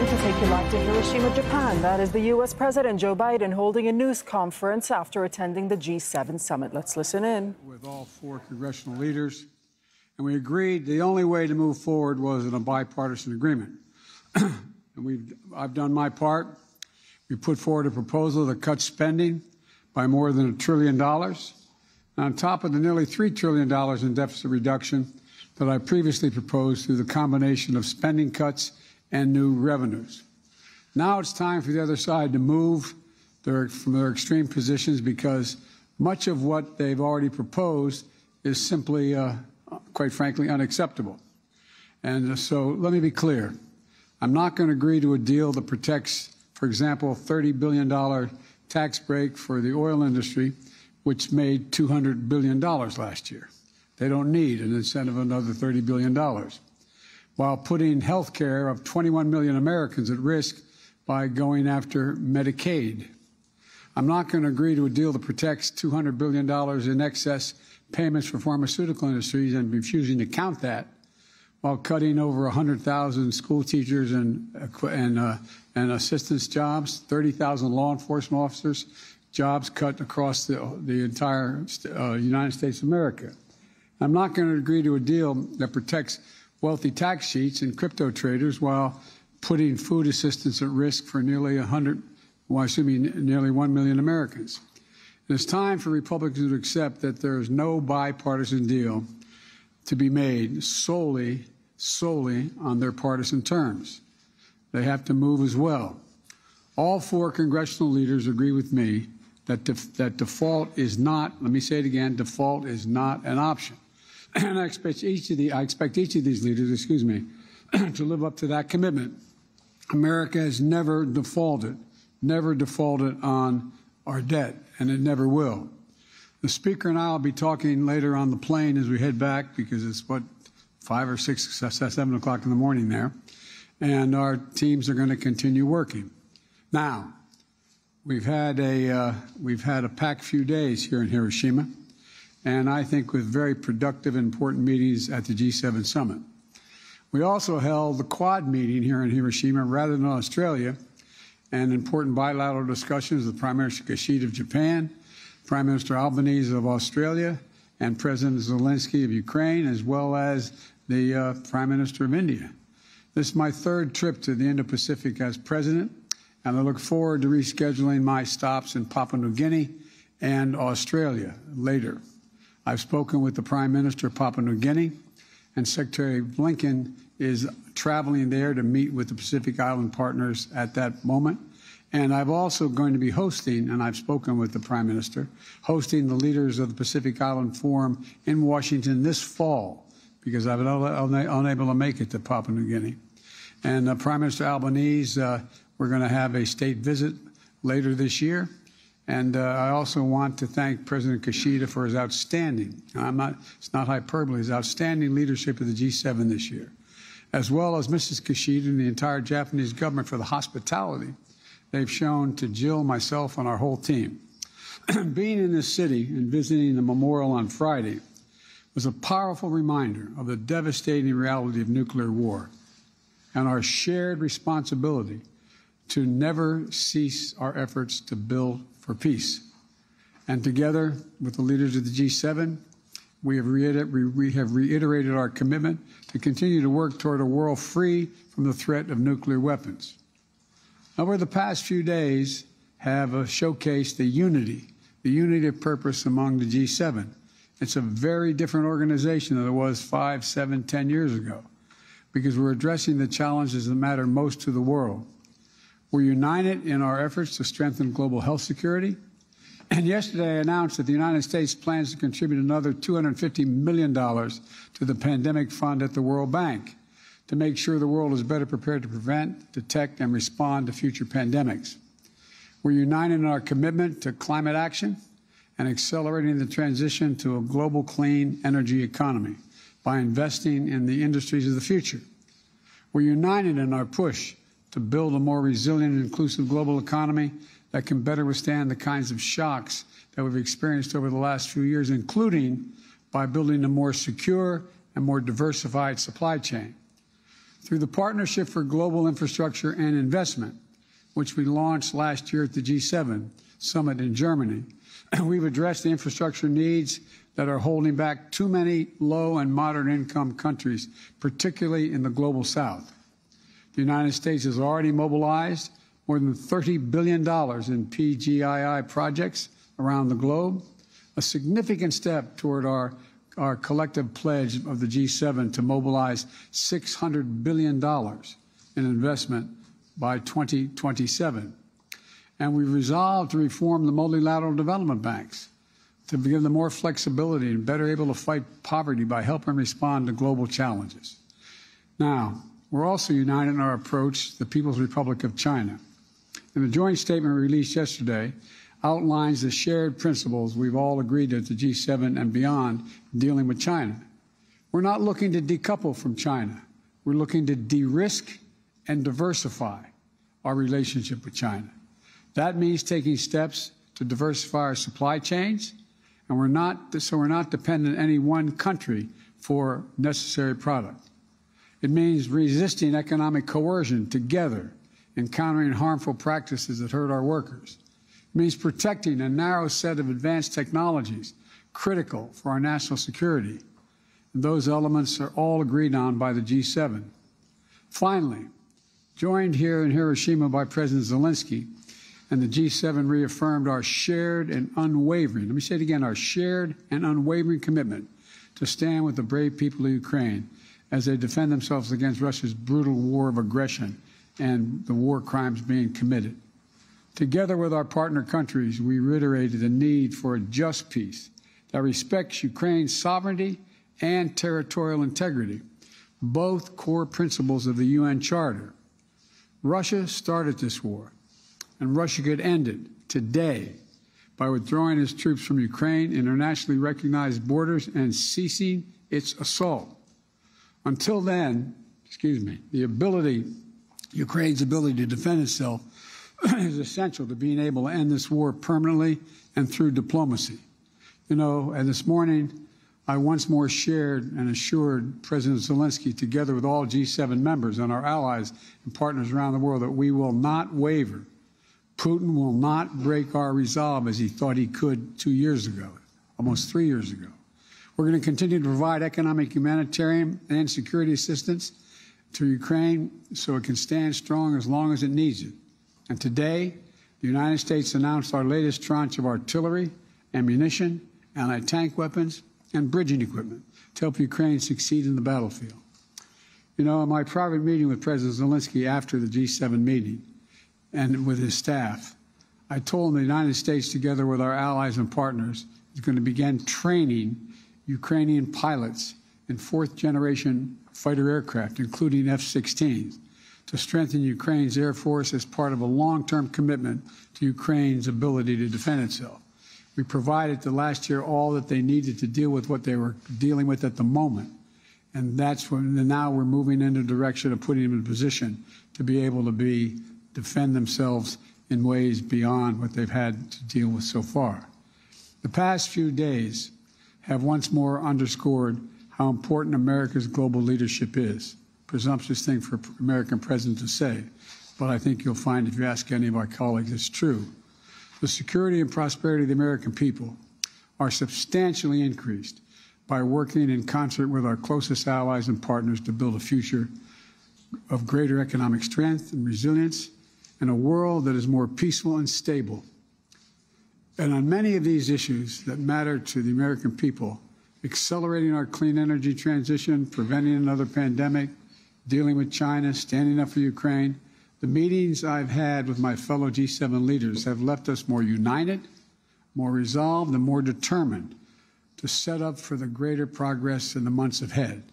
time to take you live to Hiroshima, Japan. That is the U.S. President Joe Biden holding a news conference after attending the G7 summit. Let's listen in. With all 4 congressional leaders, and we agreed the only way to move forward was in a bipartisan agreement. And I've done my part. We put forward a proposal that cuts spending by more than $1 trillion, on top of the nearly $3 trillion in deficit reduction that I previously proposed through the combination of spending cuts and new revenues. Now it's time for the other side to move from their extreme positions, because much of what they've already proposed is simply, quite frankly, unacceptable. And so let me be clear. I'm not going to agree to a deal that protects, for example, a $30 billion tax break for the oil industry, which made $200 billion last year. They don't need an incentive of another $30 billion, while putting health care of 21 million Americans at risk by going after Medicaid. I'm not going to agree to a deal that protects $200 billion in excess payments for pharmaceutical industries and refusing to count that, while cutting over 100,000 school teachers and assistance jobs, 30,000 law enforcement officers, jobs cut across the entire United States of America. I'm not going to agree to a deal that protects wealthy tax cheats and crypto traders while putting food assistance at risk for nearly 1 million Americans. And it's time for Republicans to accept that there is no bipartisan deal to be made solely on their partisan terms. They have to move as well. All 4 congressional leaders agree with me that default is not, let me say it again, default is not an option. And I expect each of these leaders, to live up to that commitment. America has never defaulted on our debt, and it never will. The Speaker and I will be talking later on the plane as we head back, because it's 5 or 6, 7 o'clock in the morning there, and our teams are going to continue working. Now, we've had a packed few days here in Hiroshima, and I think with very productive and important meetings at the G7 summit. We also held the Quad meeting here in Hiroshima rather than Australia, and important bilateral discussions with Prime Minister Kishida of Japan, Prime Minister Albanese of Australia, and President Zelenskyy of Ukraine, as well as the Prime Minister of India. This is my 3rd trip to the Indo-Pacific as president, and I look forward to rescheduling my stops in Papua New Guinea and Australia later. I've spoken with the Prime Minister of Papua New Guinea, and Secretary Blinken is traveling there to meet with the Pacific Island partners at that moment. And I'm also going to be hosting, and I've spoken with the Prime Minister, hosting the leaders of the Pacific Island Forum in Washington this fall, because I've been unable to make it to Papua New Guinea. And Prime Minister Albanese, we're going to have a state visit later this year. And I also want to thank President Kishida for his outstanding, it's not hyperbole, his outstanding leadership of the G7 this year, as well as Mrs. Kishida and the entire Japanese government for the hospitality they've shown to Jill, myself, and our whole team. Being in this city and visiting the memorial on Friday was a powerful reminder of the devastating reality of nuclear war and our shared responsibility to never cease our efforts to build for peace. And together with the leaders of the G7, we have reiterated our commitment to continue to work toward a world free from the threat of nuclear weapons. Over the past few days have showcased the unity of purpose among the G7. It's a very different organization than it was 5, 7, 10 years ago, because we're addressing the challenges that matter most to the world. We're united in our efforts to strengthen global health security. And yesterday I announced that the United States plans to contribute another $250 million to the pandemic fund at the World Bank to make sure the world is better prepared to prevent, detect, and respond to future pandemics. We're united in our commitment to climate action and accelerating the transition to a global clean energy economy by investing in the industries of the future. We're united in our push to build a more resilient and inclusive global economy that can better withstand the kinds of shocks that we've experienced over the last few years, including by building a more secure and more diversified supply chain. Through the Partnership for Global Infrastructure and Investment, which we launched last year at the G7 summit in Germany, we've addressed the infrastructure needs that are holding back too many low and moderate income countries, particularly in the global south. The United States has already mobilized more than $30 billion in PGII projects around the globe, a significant step toward our collective pledge of the G7 to mobilize $600 billion in investment by 2027. And we resolved to reform the multilateral development banks to give them more flexibility and better able to fight poverty by helping respond to global challenges. Now, we're also united in our approach to the People's Republic of China. And the joint statement released yesterday outlines the shared principles we've all agreed to at the G7 and beyond dealing with China. We're not looking to decouple from China. We're looking to de-risk and diversify our relationship with China. That means taking steps to diversify our supply chains, and we're not dependent on any one country for necessary product. It means resisting economic coercion together and countering harmful practices that hurt our workers. It means protecting a narrow set of advanced technologies critical for our national security. And those elements are all agreed on by the G7. Finally, joined here in Hiroshima by President Zelenskyy, and the G7 reaffirmed our shared and unwavering, let me say it again, our shared and unwavering commitment to stand with the brave people of Ukraine as they defend themselves against Russia's brutal war of aggression and the war crimes being committed. Together with our partner countries, we reiterated the need for a just peace that respects Ukraine's sovereignty and territorial integrity, both core principles of the UN Charter. Russia started this war, and Russia could end it today by withdrawing its troops from Ukraine, internationally recognized borders, and ceasing its assault. Until then, Ukraine's ability to defend itself is essential to being able to end this war permanently and through diplomacy. You know, and this morning, I once more shared and assured President Zelenskyy, together with all G7 members and our allies and partners around the world, that we will not waver. Putin will not break our resolve as he thought he could 2 years ago, almost 3 years ago. We're going to continue to provide economic, humanitarian, and security assistance to Ukraine so it can stand strong as long as it needs it. And today, the United States announced our latest tranche of artillery, ammunition, anti-tank weapons, and bridging equipment to help Ukraine succeed in the battlefield. You know, in my private meeting with President Zelenskyy after the G7 meeting and with his staff, I told him the United States, together with our allies and partners, is going to begin training Ukrainian pilots in fourth-generation fighter aircraft, including F-16s, to strengthen Ukraine's Air Force as part of a long-term commitment to Ukraine's ability to defend itself. We provided the last year all that they needed to deal with what they were dealing with at the moment. And that's when now we're moving in the direction of putting them in a position to be able to defend themselves in ways beyond what they've had to deal with so far. The past few days have once more underscored how important America's global leadership is. Presumptuous thing for an American president to say, but I think you'll find if you ask any of our colleagues, it's true. The security and prosperity of the American people are substantially increased by working in concert with our closest allies and partners to build a future of greater economic strength and resilience and a world that is more peaceful and stable. And on many of these issues that matter to the American people, accelerating our clean energy transition, preventing another pandemic, dealing with China, standing up for Ukraine, the meetings I've had with my fellow G7 leaders have left us more united, more resolved, and more determined to set up for the greater progress in the months ahead.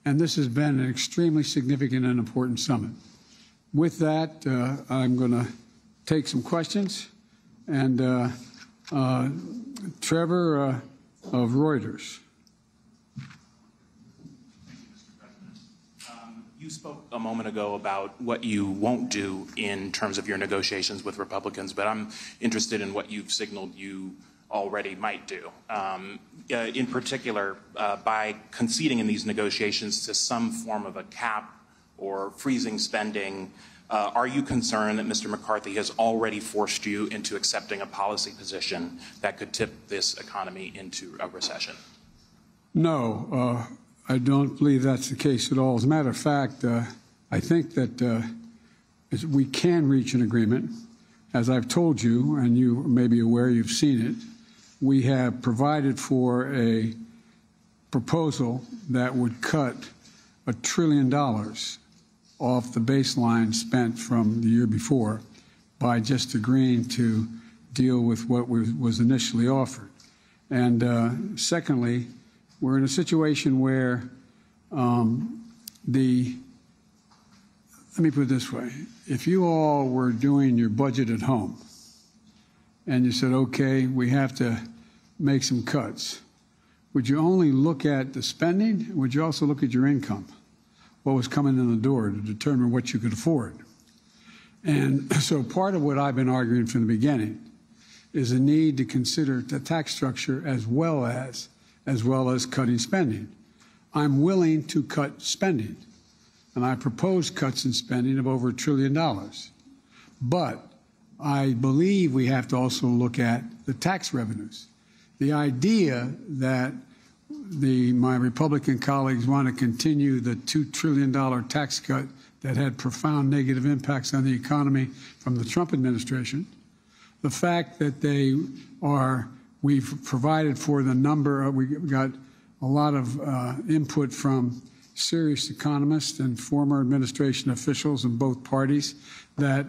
And this has been an extremely significant and important summit. With that, I'm going to take some questions. And Trevor of Reuters. You spoke a moment ago about what you won't do in terms of your negotiations with Republicans, but I'm interested in what you've signaled you already might do. In particular, by conceding in these negotiations to some form of a cap or freezing spending, are you concerned that Mr. McCarthy has already forced you into accepting a policy position that could tip this economy into a recession? No, I don't believe that's the case at all. As a matter of fact, I think that we can reach an agreement. As I've told you, and you may be aware, you've seen it, we have provided for a proposal that would cut $1 trillion off the baseline spent from the year before by just agreeing to deal with what was initially offered. And secondly, we're in a situation where let me put it this way. If you all were doing your budget at home and you said, okay, we have to make some cuts, would you only look at the spending? Or would you also look at your income, what was coming in the door, to determine what you could afford? And so part of what I've been arguing from the beginning is a need to consider the tax structure as well as cutting spending. I'm willing to cut spending, and I propose cuts in spending of over $1 trillion. But I believe we have to also look at the tax revenues. The idea that my Republican colleagues want to continue the $2 trillion tax cut that had profound negative impacts on the economy from the Trump administration, the fact that we've provided for the number, we got a lot of input from serious economists and former administration officials in both parties that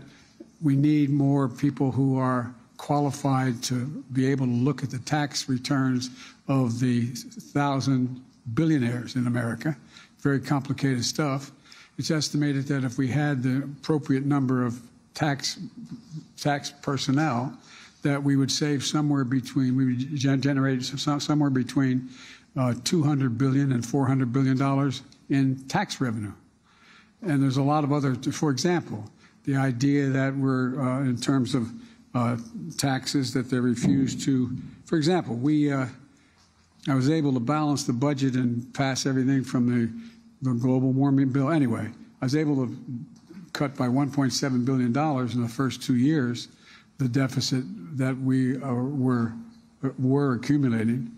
we need more people who are qualified to be able to look at the tax returns of the 1,000 billionaires in America. Very complicated stuff. It's estimated that if we had the appropriate number of tax personnel, that we would save somewhere between, we would generate somewhere between $200 billion and $400 billion in tax revenue. And there's a lot of other, for example, the idea that we're, in terms of taxes, that they refuse to, for example, I was able to balance the budget and pass everything from the global warming bill. Anyway, I was able to cut by $1.7 billion in the first 2 years the deficit that we were accumulating.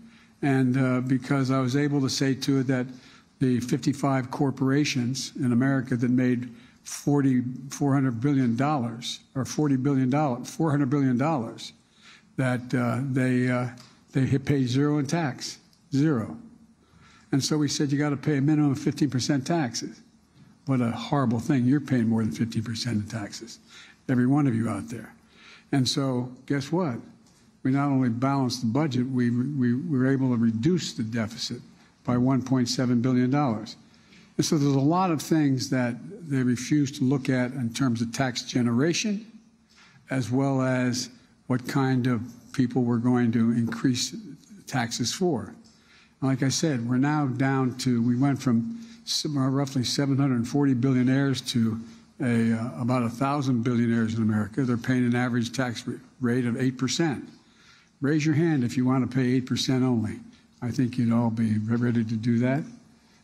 And because I was able to say to it that the 55 corporations in America that made $400 billion, or $400 billion, that they pay zero in tax, zero. And so we said, you got to pay a minimum of 15% taxes. What a horrible thing. You're paying more than 50% in taxes, every one of you out there. And so guess what? We not only balanced the budget, we were able to reduce the deficit by $1.7 billion. And so there's a lot of things that they refuse to look at in terms of tax generation, as well as what kind of people we're going to increase taxes for. And like I said, we're now down to, we went from roughly 740 billionaires to about 1,000 billionaires in America. They're paying an average tax rate of 8%. Raise your hand if you want to pay 8% only. I think you'd all be ready to do that.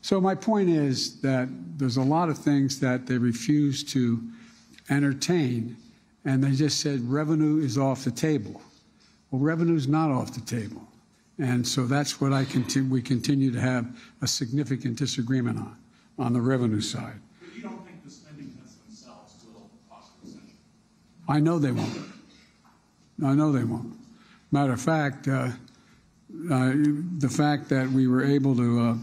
So my point is that there's a lot of things that they refuse to entertain, and they just said revenue is off the table. Well, revenue's not off the table. And so that's what we continue to have a significant disagreement on the revenue side. But you don't think the spending cuts themselves will cause a recession? I know they won't. I know they won't. Matter of fact, the fact that we were able to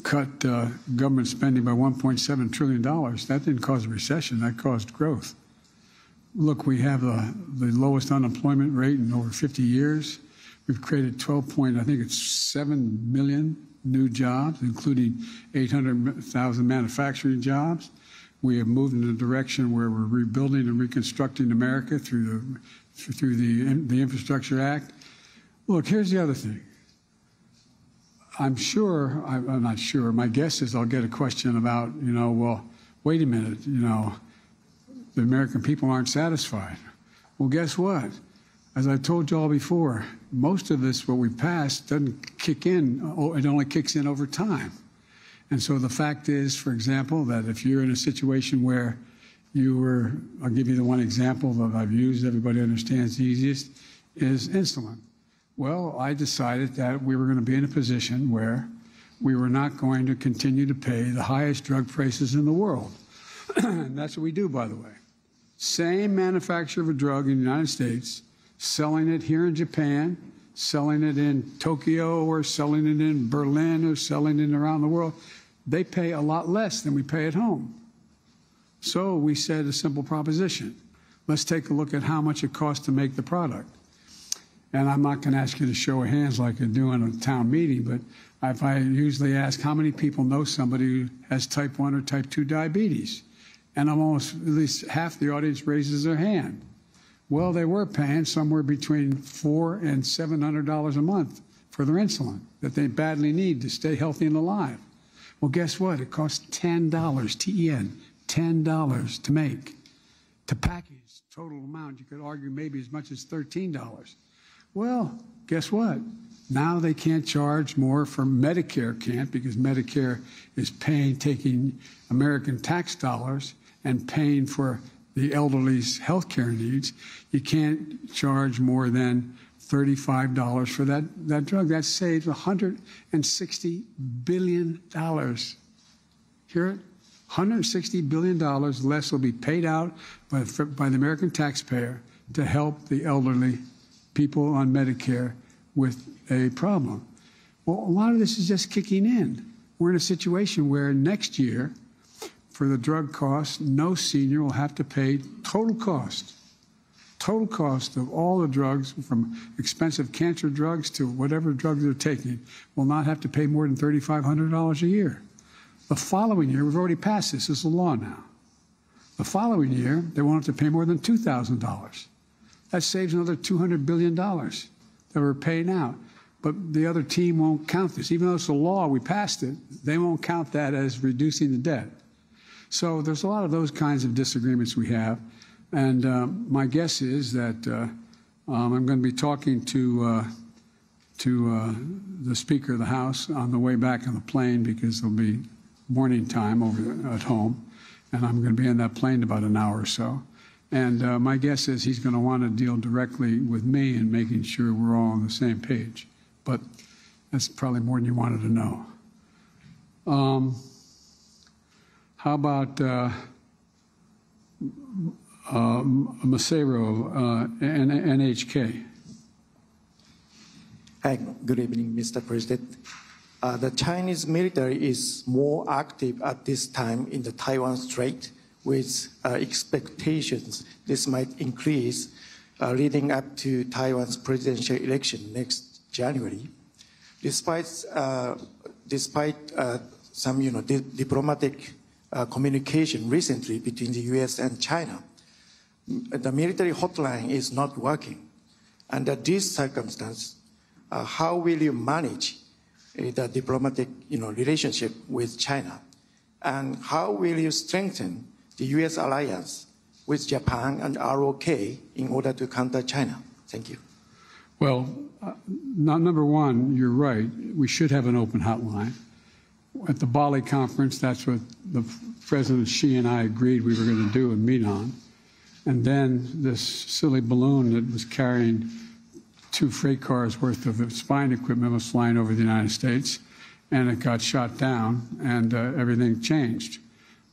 cut government spending by $1.7 trillion, that didn't cause a recession, that caused growth. Look, we have the lowest unemployment rate in over 50 years. We've created 7 million new jobs, including 800,000 manufacturing jobs. We have moved in a direction where we're rebuilding and reconstructing America through the Infrastructure Act. Look, here's the other thing. I'm not sure, my guess is I'll get a question about, well, wait a minute, the American people aren't satisfied. Well, guess what? As I told you all before, most of this, what we passed, doesn't kick in. It only kicks in over time. And so the fact is, for example, that if you're in a situation where I'll give you the one example that I've used, everybody understands the easiest, is insulin. Well, I decided that we were going to be in a position where we were not going to continue to pay the highest drug prices in the world. And that's what we do, by the way. Same manufacturer of a drug in the United States, selling it here in Japan, selling it in Tokyo, or selling it in Berlin, or selling it around the world. They pay a lot less than we pay at home. So we said a simple proposition. Let's take a look at how much it costs to make the product. And I'm not going to ask you to show of hands like I do in a town meeting, but if I usually ask how many people know somebody who has type 1 or type 2 diabetes, and almost at least half the audience raises their hand. Well, they were paying somewhere between $400 and $700 a month for their insulin that they badly need to stay healthy and alive. Well, guess what? It costs $10, T-E-N, $10 to make, to package. Total amount, you could argue maybe as much as $13. Well, guess what? Now they can't charge more for Medicare, can't, because Medicare is taking American tax dollars and paying for the elderly's health care needs. You can't charge more than $35 for that drug. That saves $160 billion. Hear it? $160 billion less will be paid out by the American taxpayer to help the elderly people on Medicare with a problem. Well, a lot of this is just kicking in. We're in a situation where next year, for the drug costs, no senior will have to pay total cost of all the drugs, from expensive cancer drugs to whatever drugs they're taking, will not have to pay more than $3,500 a year. The following year, we've already passed this. This is a law now. The following year, they won't have to pay more than $2,000. That saves another $200 billion that we're paying out. But the other team won't count this. Even though it's a law, we passed it, they won't count that as reducing the debt. So there's a lot of those kinds of disagreements we have. And my guess is that I'm going to be talking to the Speaker of the House on the way back on the plane, because there'll be morning time over at home, and I'm going to be in that plane about an hour or so. And my guess is he's going to want to deal directly with me and making sure we're all on the same page. But that's probably more than you wanted to know. How about Macero, NHK? Hi, good evening, Mr. President. The Chinese military is more active at this time in the Taiwan Strait, with expectations this might increase leading up to Taiwan's presidential election next January. Despite some diplomatic communication recently between the U.S. and China, the military hotline is not working. Under this circumstance, how will you manage the diplomatic relationship with China? And how will you strengthen the U.S. alliance with Japan and ROK in order to counter China? Thank you. Well, number one, you're right. We should have an open hotline. At the Bali conference, that's what the President Xi and I agreed we were going to do and meet on. And then this silly balloon that was carrying 2 freight cars worth of spine equipment was flying over the United States, and it got shot down, and everything changed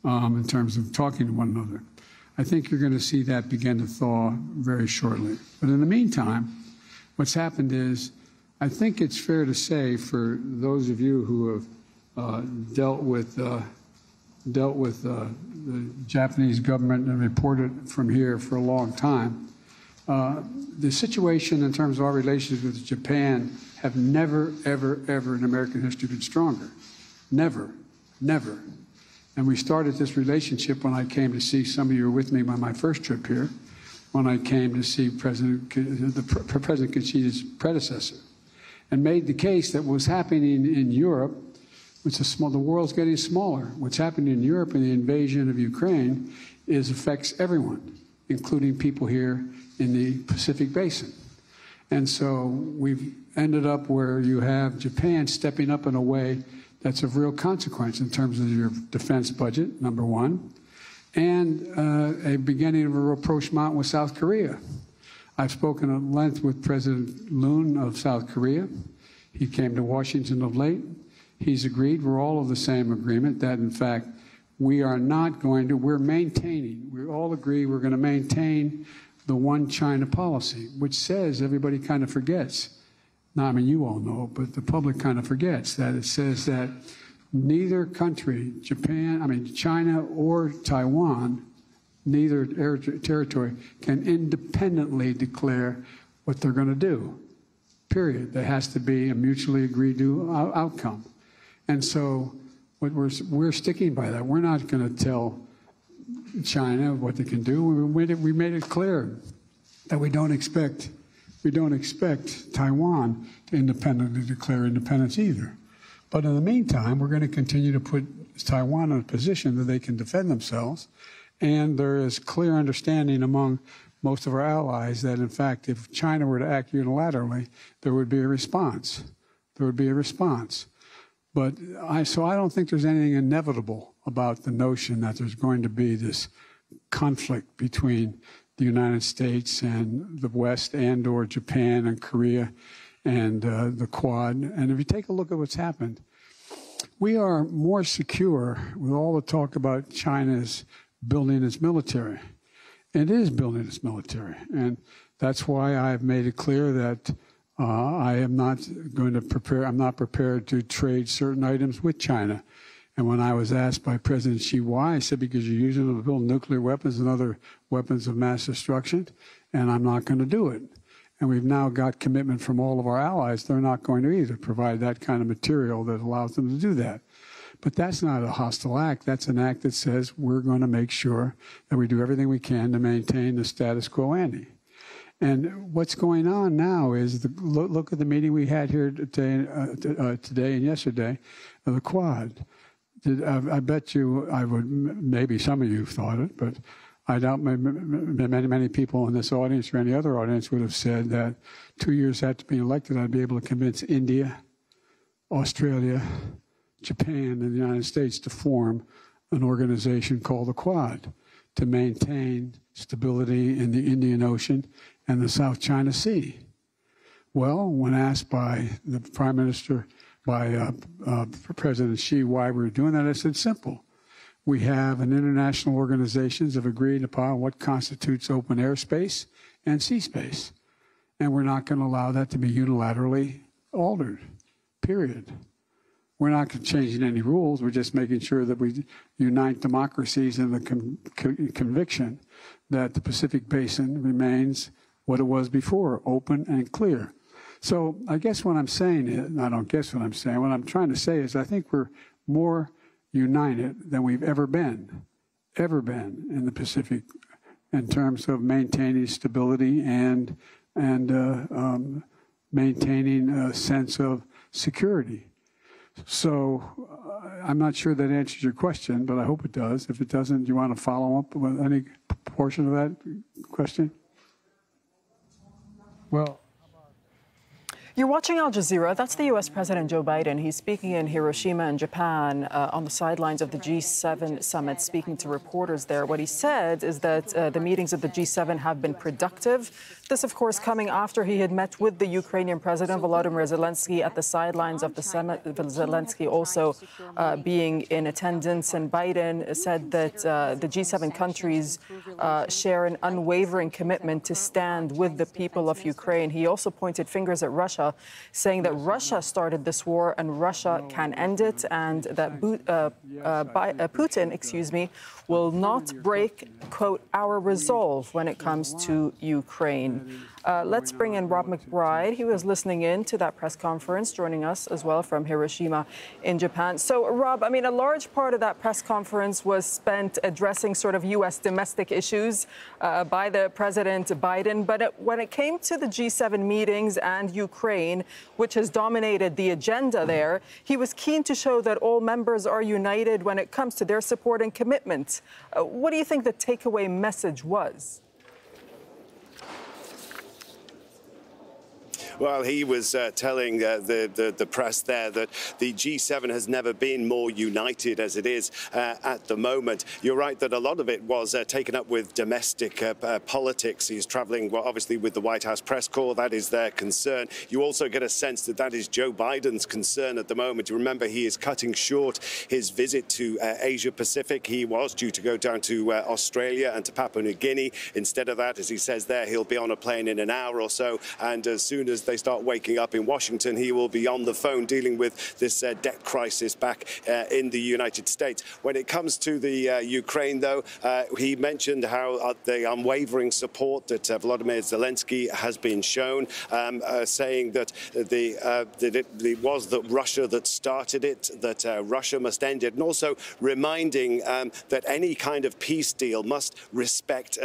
in terms of talking to one another. I think you're going to see that begin to thaw very shortly. But in the meantime, what's happened is, I think it's fair to say, for those of you who have dealt with the Japanese government and reported from here for a long time, the situation in terms of our relations with Japan have never, ever, ever in American history been stronger. Never, never. And we started this relationship when I came to see, some of you were with me on my first trip here, when I came to see President Kishida's predecessor, and made the case that what was happening in Europe, which is the world's getting smaller. What's happening in Europe and the invasion of Ukraine affects everyone, including people here in the Pacific Basin. And so we've ended up where you have Japan stepping up in a way that's of real consequence in terms of your defense budget, number one, and a beginning of a rapprochement with South Korea. I've spoken at length with President Moon of South Korea. He came to Washington of late. He's agreed, we're all of the same agreement, that in fact, we are not going to, we're maintaining, we all agree we're going to maintain the one China policy, which says, everybody kind of forgets, now, I mean, you all know, but the public kind of forgets that it says that neither country, China or Taiwan, neither territory can independently declare what they're going to do, period. There has to be a mutually agreed to outcome. And so what we're sticking by that. We're not going to tell China what they can do. We made it clear that we don't expect Taiwan to independently declare independence either. But in the meantime, we're going to continue to put Taiwan in a position that they can defend themselves. And there is clear understanding among most of our allies that, in fact, if China were to act unilaterally, there would be a response. There would be a response. But so I don't think there's anything inevitable about the notion that there's going to be this conflict between the United States and the West and or Japan and Korea and the Quad. And if you take a look at what's happened, we are more secure with all the talk about China's building its military. It is building its military. And that's why I've made it clear that I am not going to I'm not prepared to trade certain items with China. And when I was asked by President Xi why, I said, because you're using them to build nuclear weapons and other weapons of mass destruction, and I'm not going to do it. And we've now got commitment from all of our allies. They're not going to either provide that kind of material that allows them to do that. But that's not a hostile act. That's an act that says we're going to make sure that we do everything we can to maintain the status quo ante. And what's going on now is, look at the meeting we had here today and yesterday of the Quad. I bet you, maybe some of you thought it, but I doubt many people in this audience or any other audience would have said that 2 years after being elected, I'd be able to convince India, Australia, Japan, and the United States to form an organization called the Quad to maintain stability in the Indian Ocean and the South China Sea. Well, when asked by the Prime Minister, by President Xi why we were doing that, I said, simple. We have an international organizations have agreed upon what constitutes open airspace and sea space. And we're not going to allow that to be unilaterally altered, period. We're not changing any rules. We're just making sure that we unite democracies in the conviction that the Pacific Basin remains what it was before, open and clear. So I guess what I'm saying is, I don't guess what I'm saying, what I'm trying to say is I think we're more united than we've ever been in the Pacific in terms of maintaining stability and maintaining a sense of security. So I'm not sure that answers your question, but I hope it does. If it doesn't, do you want to follow up with any portion of that question? Well, you're watching Al Jazeera. That's the U.S. President Joe Biden. He's speaking in Hiroshima in Japan on the sidelines of the G7 summit, speaking to reporters there. What he said is that the meetings of the G7 have been productive. This, of course, coming after he had met with the Ukrainian President Volodymyr Zelenskyy at the sidelines of the summit. Zelenskyy also being in attendance. And Biden said that the G7 countries share an unwavering commitment to stand with the people of Ukraine. He also pointed fingers at Russia, saying that Russia started this war and Russia can end it, and that Putin, will not break, quote, our resolve when it comes to Ukraine. Let's bring in Rob McBride. He was listening in to that press conference, joining us as well from Hiroshima in Japan. So, Rob, I mean, a large part of that press conference was spent addressing sort of U.S. domestic issues by the President Biden. But when it came to the G7 meetings and Ukraine, which has dominated the agenda there, he was keen to show that all members are united when it comes to their support and commitment. What do you think the takeaway message was? Well, he was telling the press there that the G7 has never been more united as it is at the moment. You're right that a lot of it was taken up with domestic politics. He's traveling, well, obviously, with the White House press corps. That is their concern. You also get a sense that that is Joe Biden's concern at the moment. You remember he is cutting short his visit to Asia Pacific. He was due to go down to Australia and to Papua New Guinea. Instead of that, as he says there, he'll be on a plane in an hour or so. And as soon as they start waking up in Washington, he will be on the phone dealing with this debt crisis back in the United States. When it comes to the Ukraine, though, he mentioned how the unwavering support that Volodymyr Zelenskyy has been shown, saying that it was that Russia that started it, that Russia must end it, and also reminding that any kind of peace deal must respect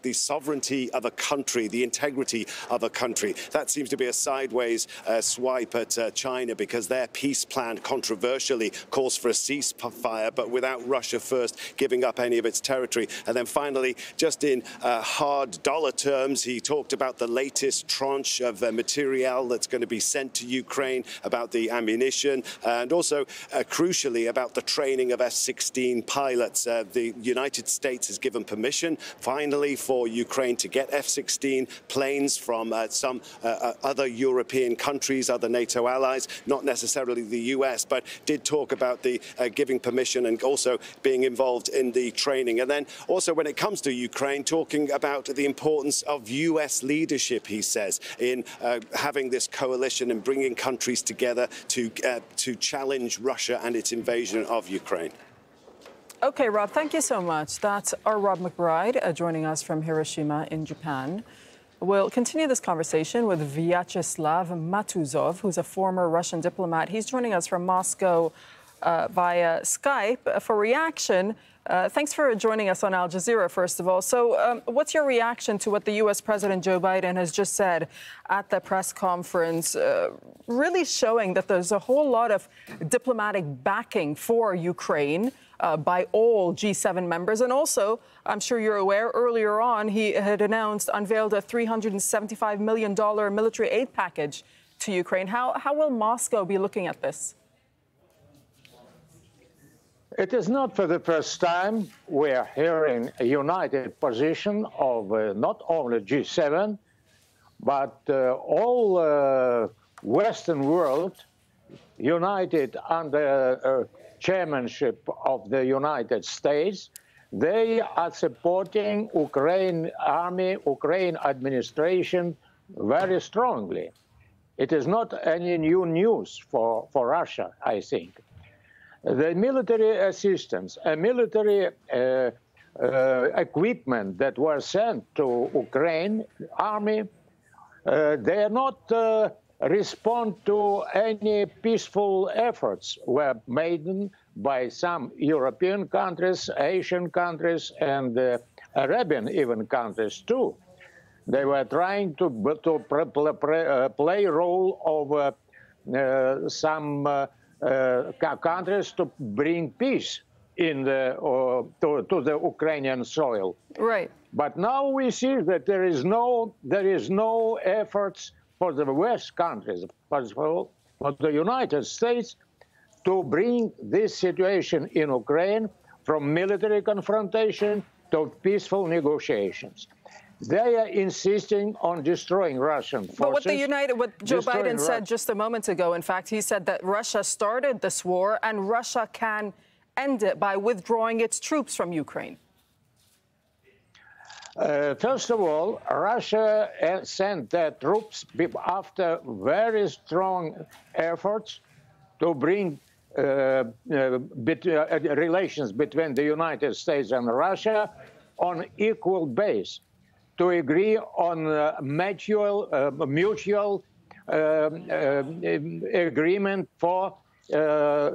the sovereignty of a country, the integrity of a country. That seems to be a sideways swipe at China, because their peace plan controversially calls for a ceasefire, but without Russia first giving up any of its territory. And then finally, just in hard dollar terms, he talked about the latest tranche of material that's going to be sent to Ukraine, about the ammunition, and also crucially about the training of F-16 pilots. The United States has given permission finally for Ukraine to get F-16 planes from some other European countries, other NATO allies, not necessarily the US, but did talk about the giving permission and also being involved in the training. And then also when it comes to Ukraine, talking about the importance of US leadership, he says, in having this coalition and bringing countries together to challenge Russia and its invasion of Ukraine. Okay, Rob, thank you so much. That's our Rob McBride joining us from Hiroshima in Japan. We'll continue this conversation with Vyacheslav Matuzov, who's a former Russian diplomat. He's joining us from Moscow via Skype for reaction. Thanks for joining us on Al Jazeera, first of all. So what's your reaction to what the U.S. President Joe Biden has just said at the press conference, really showing that there's a whole lot of diplomatic backing for Ukraine by all G7 members? And also, I'm sure you're aware, earlier on, he had unveiled a $375 million military aid package to Ukraine. How will Moscow be looking at this? It is not for the first time we are hearing a united position of not only G7, but all Western world united under chairmanship of the United States. They are supporting Ukraine army, Ukraine administration very strongly. It is not any new news for Russia, I think. The military assistance, military equipment that were sent to Ukraine army, they are not respond to any peaceful efforts were made by some European countries, Asian countries, and Arabian even countries too. They were trying to play a role of some countries to bring peace in to the Ukrainian soil. Right. But now we see that there is no efforts for the West countries, for the United States, to bring this situation in Ukraine from military confrontation to peaceful negotiations. They are insisting on destroying Russian forces. But what Joe Biden said just a moment ago, in fact, he said that Russia started this war and Russia can end it by withdrawing its troops from Ukraine. First of all, Russia sent their troops after very strong efforts to bring relations between the United States and Russia on equal base, to agree on mutual agreement for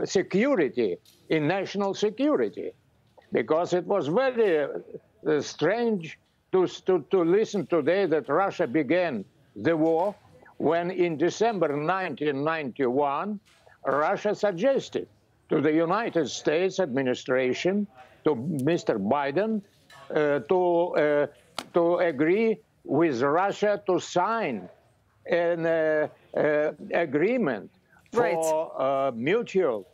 security, in national security. Because it was very strange to listen today that Russia began the war when in December 1991, Russia suggested to the United States administration, to Mr. Biden, to agree with Russia to sign an agreement for mutual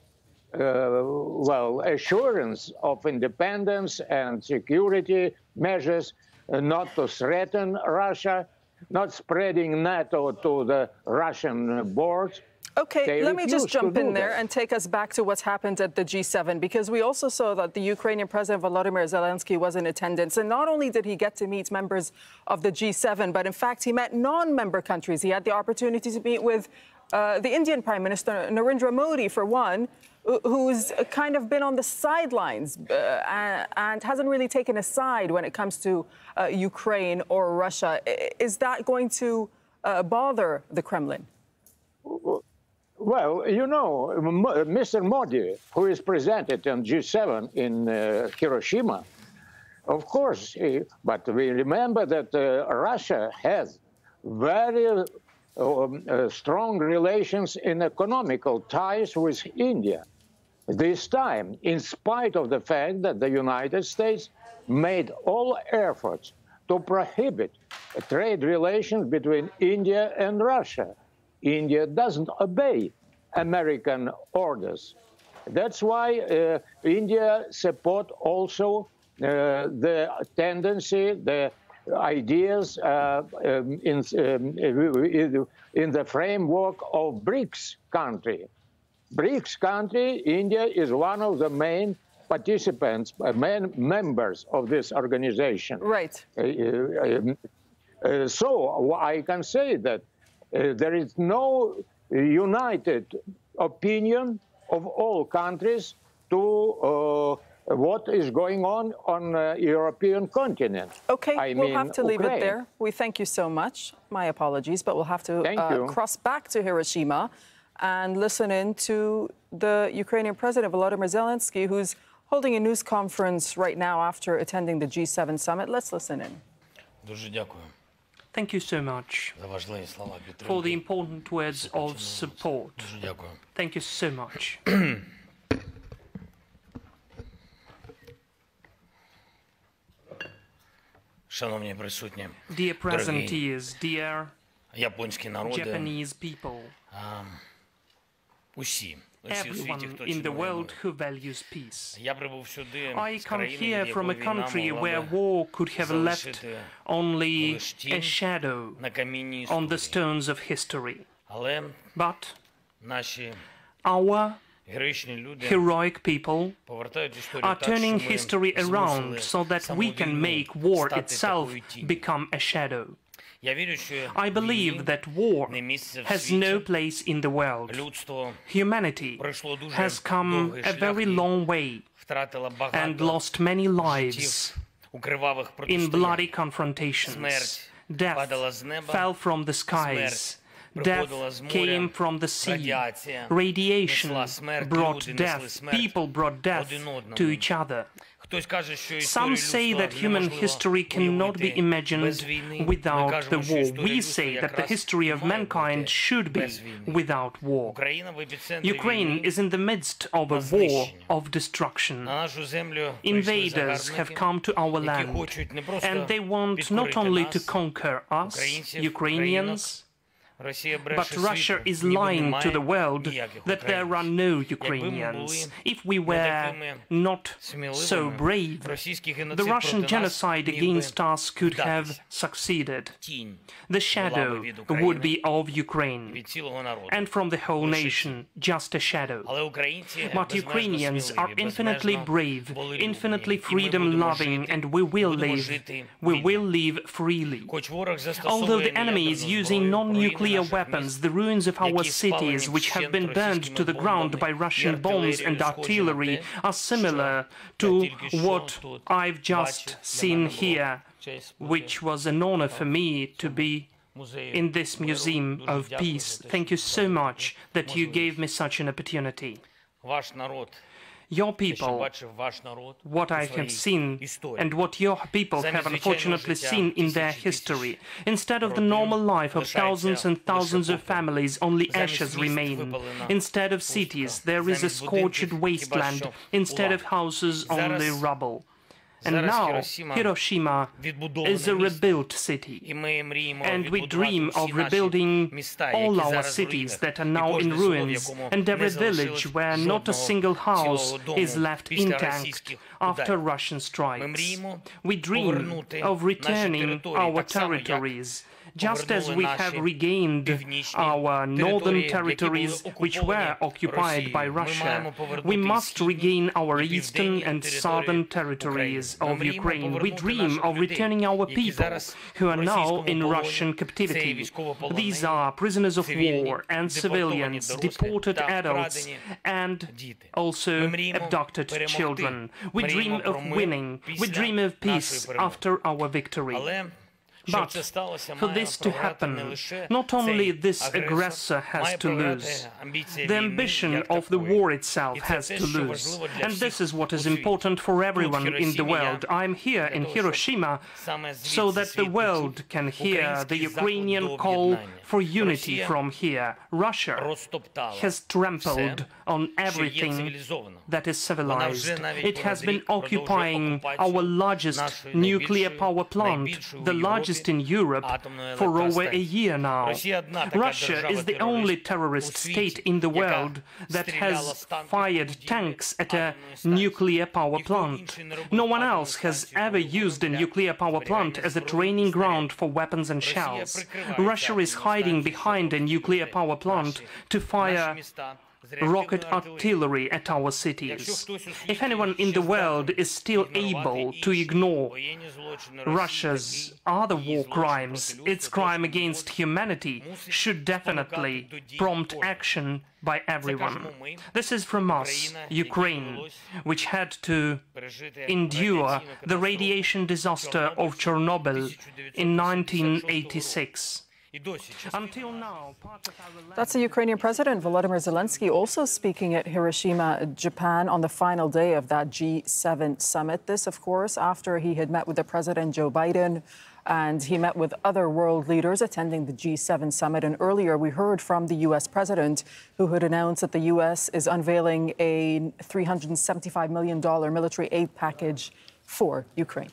assurance of independence and security measures, not to threaten Russia, not spreading NATO to the Russian borders. Okay, let me just jump in there and take us back to what's happened at the G7, because we also saw that the Ukrainian President Volodymyr Zelenskyy was in attendance. And not only did he get to meet members of the G7, but in fact, he met non-member countries. He had the opportunity to meet with the Indian Prime Minister, Narendra Modi, for one, who's kind of been on the sidelines and hasn't really taken a side when it comes to Ukraine or Russia. Is that going to bother the Kremlin? Well, you know, Mr. Modi, who is presented on G7 in Hiroshima, of course, but we remember that Russia has very strong relations in economical ties with India. This time, in spite of the fact that the United States made all efforts to prohibit trade relations between India and Russia. India doesn't obey American orders. That's why India support also the tendency, the ideas in the framework of BRICS country. BRICS country, India is one of the main participants, main members of this organization. Right. So I can say that there is no united opinion of all countries to what is going on European continent. Okay, we'll have to leave it there. We thank you so much. My apologies, but we'll have to cross back to Hiroshima and listen in to the Ukrainian President Volodymyr Zelenskyy, who's holding a news conference right now after attending the G7 summit. Let's listen in. Thank you so much for the important words of support. Thank you so much. Dear presentees, dear Japanese people, everyone in the world who values peace. I come here from a country where war could have left only a shadow on the stones of history. But our heroic people are turning history around so that we can make war itself become a shadow. I believe that war has no place in the world. Humanity has come a very long way and lost many lives in bloody confrontations. Death fell from the skies. Death came from the sea. Radiation brought death. People brought death to each other. Some say that human history cannot be imagined without the war. We say that the history of mankind should be without war. Ukraine is in the midst of a war of destruction. Invaders have come to our land, and they want not only to conquer us, Ukrainians, but Russia is lying to the world that there are no Ukrainians. If we were not so brave, the Russian genocide against us could have succeeded. The shadow would be of Ukraine, and from the whole nation, just a shadow. But Ukrainians are infinitely brave, infinitely freedom-loving, and we will live freely. Although the enemy is using non-nuclear weapons, the ruins of our cities, which have been burned to the ground by Russian bombs and artillery, are similar to what I've just seen here, which was an honor for me to be in this Museum of Peace. Thank you so much that you gave me such an opportunity. Your people, what I have seen, and what your people have unfortunately seen in their history. Instead of the normal life of thousands and thousands of families, only ashes remain. Instead of cities, there is a scorched wasteland. Instead of houses, only rubble. And now Hiroshima is a rebuilt city. And we dream of rebuilding all our cities that are now in ruins, and every village where not a single house is left intact after Russian strikes. We dream of returning our territories, just as we have regained our northern territories which were occupied by Russia. We must regain our eastern and southern territories of Ukraine. We dream of returning our people who are now in Russian captivity. These are prisoners of war and civilians, deported adults, and also abducted children. We dream of winning. We dream of peace after our victory. But for this to happen, not only this aggressor has to lose, the ambition of the war itself has to lose. And this is what is important for everyone in the world. I'm here in Hiroshima so that the world can hear the Ukrainian call for unity from here. Russia has trampled on everything that is civilized. It has been occupying our largest nuclear power plant, the largest in Europe, for over a year now. Russia is the only terrorist state in the world that has fired tanks at a nuclear power plant. No one else has ever used a nuclear power plant as a training ground for weapons and shells. Russia is hiding behind a nuclear power plant to fire rocket artillery at our cities. If anyone in the world is still able to ignore Russia's other war crimes, its crime against humanity should definitely prompt action by everyone. This is from us, Ukraine, which had to endure the radiation disaster of Chernobyl in 1986. Until now, that's the Ukrainian President Volodymyr Zelenskyy also speaking at Hiroshima, Japan, on the final day of that G7 summit. This, of course, after he had met with the President Joe Biden, and he met with other world leaders attending the G7 summit. And earlier we heard from the U.S. president, who had announced that the U.S. is unveiling a $375 million military aid package for Ukraine.